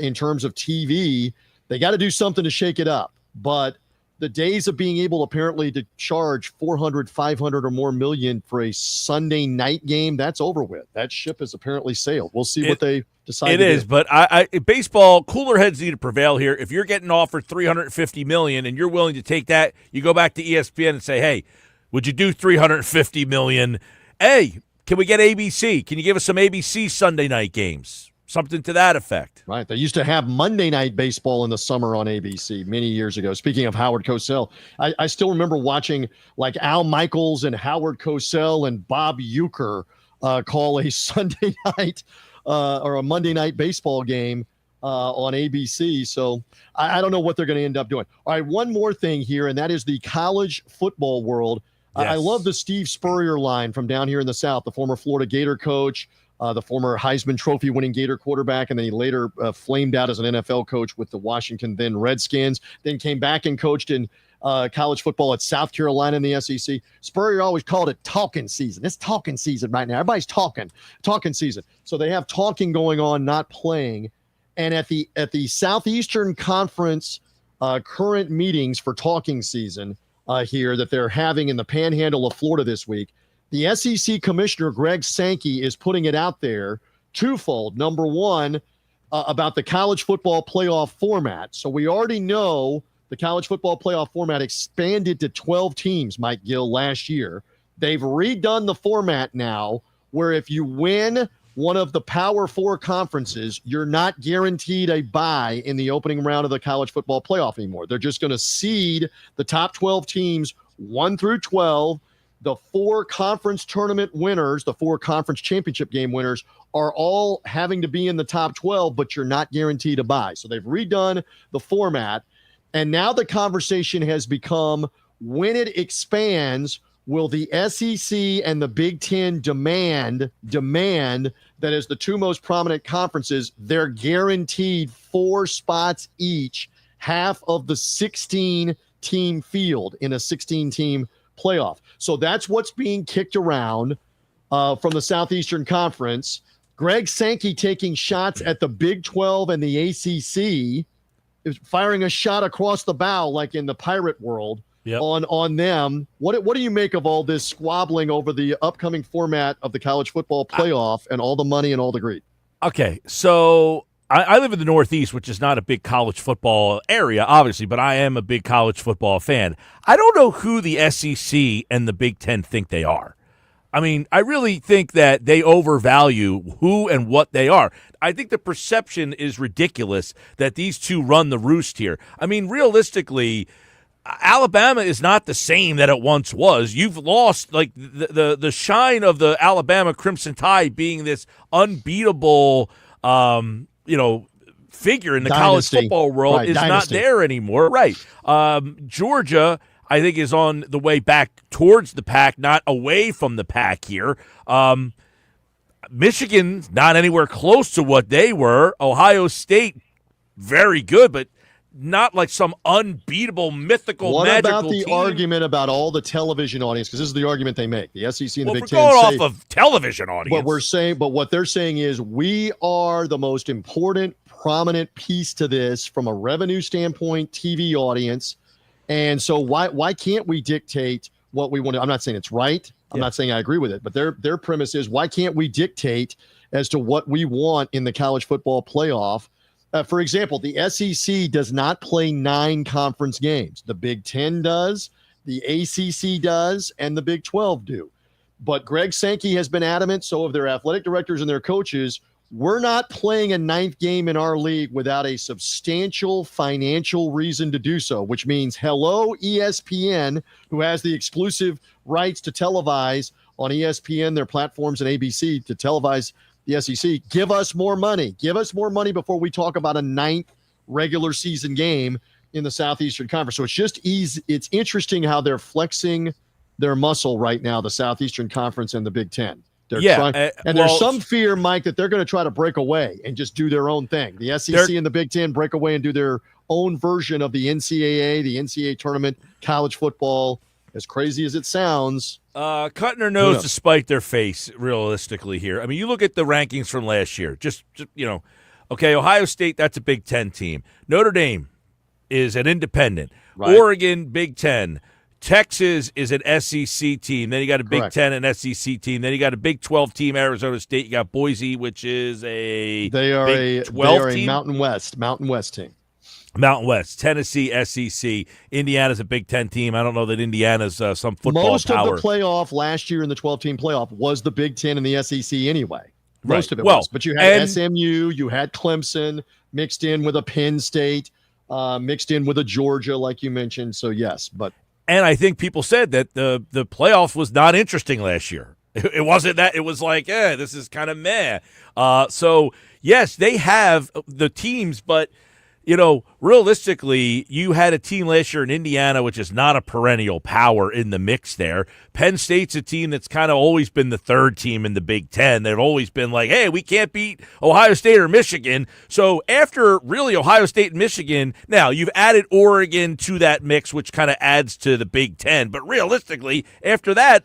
in terms of TV. They got to do something to shake it up. But the days of being able apparently to charge 400, 500 or more million for a Sunday night game, that's over with. That ship has apparently sailed. We'll see what they decide. It is, but baseball, cooler heads need to prevail here. If you're getting offered $350 million and you're willing to take that, you go back to ESPN and say, hey, would you do $350 million? Hey, can we get ABC? Can you give us some ABC Sunday night games? Something to that effect. Right. They used to have Monday Night Baseball in the summer on ABC many years ago. Speaking of Howard Cosell, I still remember watching like Al Michaels and Howard Cosell and Bob Uecker call a Sunday night or a Monday Night Baseball game on ABC. So I don't know what they're going to end up doing. All right, one more thing here, and that is the college football world. Yes. I love the Steve Spurrier line from down here in the South, the former Florida Gator coach, the former Heisman Trophy winning Gator quarterback, and then he later flamed out as an NFL coach with the Washington then Redskins, then came back and coached in college football at South Carolina in the SEC. Spurrier always called it talking season. It's talking season right now. Everybody's talking season. So they have talking going on, not playing. And at the Southeastern Conference current meetings for talking season here that they're having in the Panhandle of Florida this week, the SEC Commissioner Greg Sankey is putting it out there twofold. Number one, about the college football playoff format. So we already know the college football playoff format expanded to 12 teams, Mike Gill, last year. They've redone the format now where if you win one of the Power Four conferences, you're not guaranteed a bye in the opening round of the college football playoff anymore. They're just going to seed the top 12 teams 1 through 12. The 4 conference tournament winners, the 4 conference championship game winners, are all having to be in the top 12, but you're not guaranteed a bye. So they've redone the format. And now the conversation has become, when it expands, will the SEC and the Big Ten demand that as the 2 most prominent conferences, they're guaranteed 4 spots each, half of the 16-team field in a 16-team playoff. So that's what's being kicked around from the Southeastern Conference. Greg Sankey taking shots at the Big 12 and the ACC, is firing a shot across the bow like in the pirate world. Yep. On them. What do you make of all this squabbling over the upcoming format of the college football playoff and all the money and all the greed? Okay, so I live in the Northeast, which is not a big college football area, obviously, but I am a big college football fan. I don't know who the SEC and the Big Ten think they are. I mean, I really think that they overvalue who and what they are. I think the perception is ridiculous that these two run the roost here. I mean, realistically, Alabama is not the same that it once was. You've lost like the shine of the Alabama Crimson Tide being this unbeatable, figure in the college football world is not there anymore. Right. Georgia, I think, is on the way back towards the pack, not away from the pack here. Michigan's not anywhere close to what they were. Ohio State, very good, but not like some unbeatable, mythical, magical What about the team. Argument about all the television audience? Because this is the argument they make. The SEC and the Big Ten we're going off of television audience. But what they're saying is we are the most important, prominent piece to this from a revenue standpoint, TV audience. And so why can't we dictate what we want to? I'm not saying it's right. I'm not saying I agree with it. But their premise is, why can't we dictate as to what we want in the college football playoff? For example, the SEC does not play 9 conference games. The Big Ten does, the ACC does, and the Big 12 do. But Greg Sankey has been adamant, so have their athletic directors and their coaches. We're not playing a 9th game in our league without a substantial financial reason to do so, which means, hello, ESPN, who has the exclusive rights to televise on ESPN, their platforms, and ABC to televise the SEC. Give us more money. Give us more money before we talk about a 9th regular season game in the Southeastern Conference. So it's just easy. It's interesting how they're flexing their muscle right now, the Southeastern Conference and the Big Ten. There's some fear, Mike, that they're going to try to break away and just do their own thing. The SEC and the Big Ten break away and do their own version of the NCAA tournament, college football. As crazy as it sounds. Cutting their nose to spite their face, realistically here. I mean, you look at the rankings from last year. Just okay, Ohio State, that's a Big Ten team. Notre Dame is an independent. Right. Oregon, Big Ten. Texas is an SEC team. Then you got a Big Ten and SEC team. Then you got a Big 12 team, Arizona State. You got Boise, which is a Big 12 team. Mountain West team. Mountain West, Tennessee, SEC. Indiana's a Big Ten team. I don't know that Indiana's some football Most power. of the playoff last year in the 12-team playoff was the Big Ten and the SEC anyway. Most of it was. But you had SMU, you had Clemson mixed in with a Penn State, mixed in with a Georgia, like you mentioned. So, yes. And I think people said that the playoff was not interesting last year. It wasn't that. It was like, this is kind of meh. So, yes, they have the teams, but – realistically, you had a team last year in Indiana, which is not a perennial power in the mix there. Penn State's a team that's kind of always been the 3rd team in the Big Ten. They've always been like, hey, we can't beat Ohio State or Michigan. So after really Ohio State and Michigan, now you've added Oregon to that mix, which kind of adds to the Big Ten. But realistically, after that,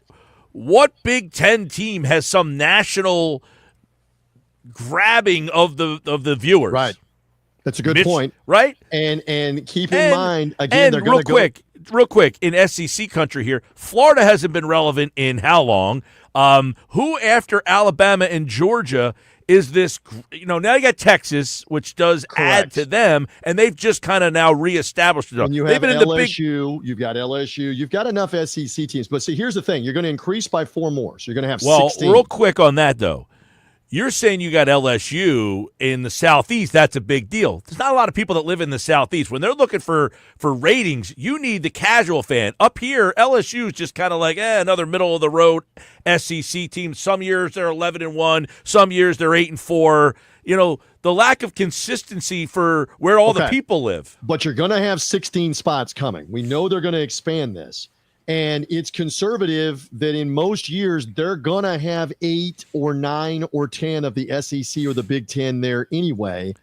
what Big Ten team has some national grabbing of the viewers? Right. That's a good point. Right? And keep in mind, again, they're going to go real quick, in SEC country here, Florida hasn't been relevant in how long? Who after Alabama and Georgia is this? Now you got Texas, which does add to them, and they've just kind of now reestablished it. And you have LSU, you've got LSU, you've got enough SEC teams. But see, here's the thing: you're going to increase by 4 more, so you're going to have 16. Real quick on that though. You're saying you got LSU in the Southeast. That's a big deal. There's not a lot of people that live in the Southeast. When they're looking for ratings, you need the casual fan. Up here, LSU is just kind of like another middle-of-the-road SEC team. Some years they're 11-1. Some years they're 8-4. The lack of consistency for where all the people live. But you're going to have 16 spots coming. We know they're going to expand this. And it's conservative that in most years they're going to have 8 or 9 or 10 of the SEC or the Big Ten there anyway.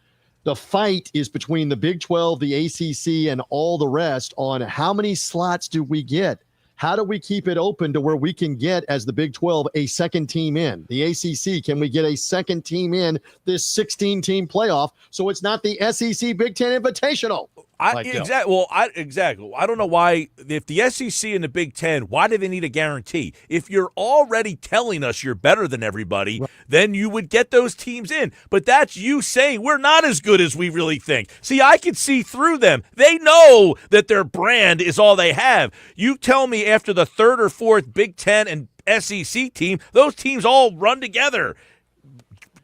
The fight is between the Big 12, the ACC, and all the rest on how many slots do we get? How do we keep it open to where we can get, as the Big 12, a second team in? The ACC, can we get a second team in this 16-team playoff so it's not the SEC Big Ten Invitational? Exactly. I don't know why, if the SEC and the Big Ten, why do they need a guarantee? If you're already telling us you're better than everybody, then you would get those teams in. But that's you saying we're not as good as we really think. See, I can see through them. They know that their brand is all they have. You tell me after the third or fourth Big Ten and SEC team, those teams all run together.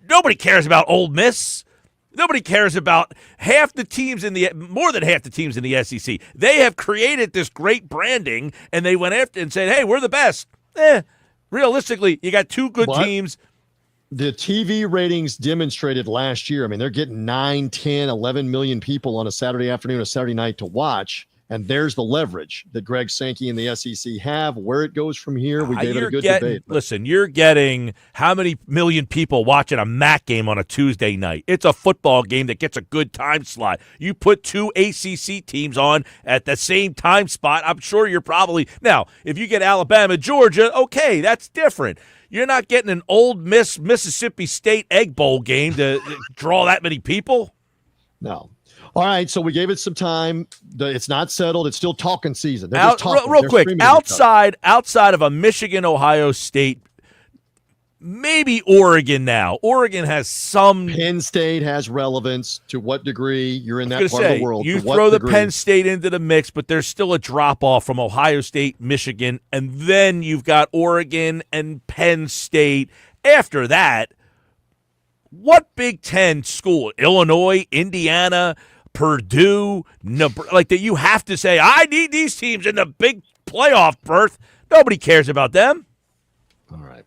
Nobody cares about Ole Miss. Nobody cares about more than half the teams in the SEC. They have created this great branding, and they went after and said, hey, we're the best. Realistically, you got 2 good teams. The TV ratings demonstrated last year. I mean, they're getting 9, 10, 11 million people on a Saturday afternoon, a Saturday night to watch. And there's the leverage that Greg Sankey and the SEC have. Where it goes from here, we gave it a good debate. Listen, you're getting how many million people watching a MAC game on a Tuesday night? It's a football game that gets a good time slot. You put 2 ACC teams on at the same time spot, I'm sure you're probably – now, if you get Alabama, Georgia, okay, that's different. You're not getting an Ole Miss, Mississippi State Egg Bowl game to draw that many people? No. All right, so we gave it some time. It's not settled. It's still talking season. They're just talking. Real quick, outside of a Michigan, Ohio State, maybe Oregon now. Oregon has some. Penn State has relevance. To what degree? You're in that part of the world. You throw the Penn State into the mix, but there's still a drop-off from Ohio State, Michigan, and then you've got Oregon and Penn State. After that, what Big Ten school? Illinois, Indiana, Purdue, like that you have to say, I need these teams in the big playoff berth. Nobody cares about them. All right.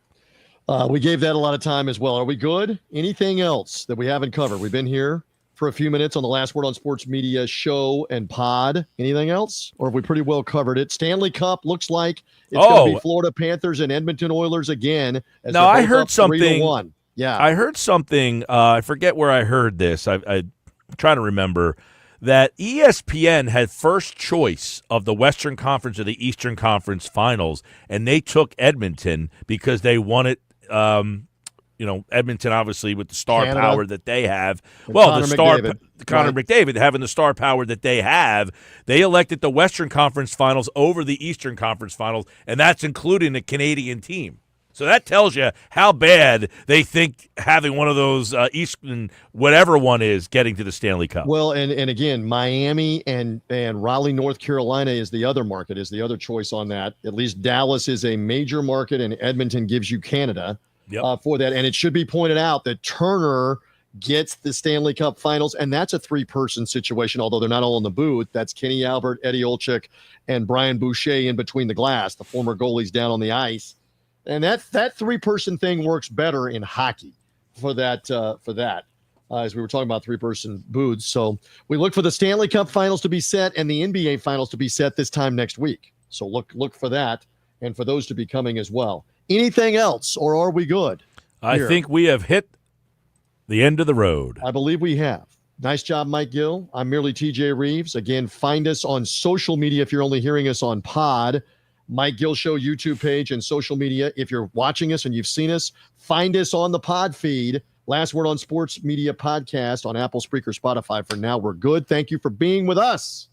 We gave that a lot of time as well. Are we good? Anything else that we haven't covered? We've been here for a few minutes on the Last Word on Sports Media show and pod. Anything else? Or have we pretty well covered it? Stanley Cup looks like it's going to be Florida Panthers and Edmonton Oilers again. No, I heard something. 3-1. Yeah. I heard something. I forget where I heard this. I'm trying to remember that ESPN had first choice of the Western Conference or the Eastern Conference finals, and they took Edmonton because they wanted, Edmonton obviously with the star power that they have. And Connor McDavid having the star power that they have, they elected the Western Conference finals over the Eastern Conference finals, and that's including a Canadian team. So that tells you how bad they think having one of those Eastern, whatever one is, getting to the Stanley Cup. Well, and again, Miami and Raleigh, North Carolina is the other market, is the other choice on that. At least Dallas is a major market, and Edmonton gives you Canada for that. And it should be pointed out that Turner gets the Stanley Cup finals, and that's a 3-person situation, although they're not all in the booth. That's Kenny Albert, Eddie Olczyk, and Brian Boucher in between the glass, the former goalies down on the ice. And that 3-person thing works better in hockey for that, as we were talking about 3-person booths. So we look for the Stanley Cup finals to be set and the NBA finals to be set this time next week. So look for that and for those to be coming as well. Anything else, or are we good? I think we have hit the end of the road. I believe we have. Nice job, Mike Gill. I'm merely T.J. Rives. Again, find us on social media if you're only hearing us on pod. Mike Gill Show YouTube page and social media. If you're watching us and you've seen us, find us on the pod feed. Last Word on Sports Media podcast on Apple, Spreaker, Spotify. For now, we're good. Thank you for being with us.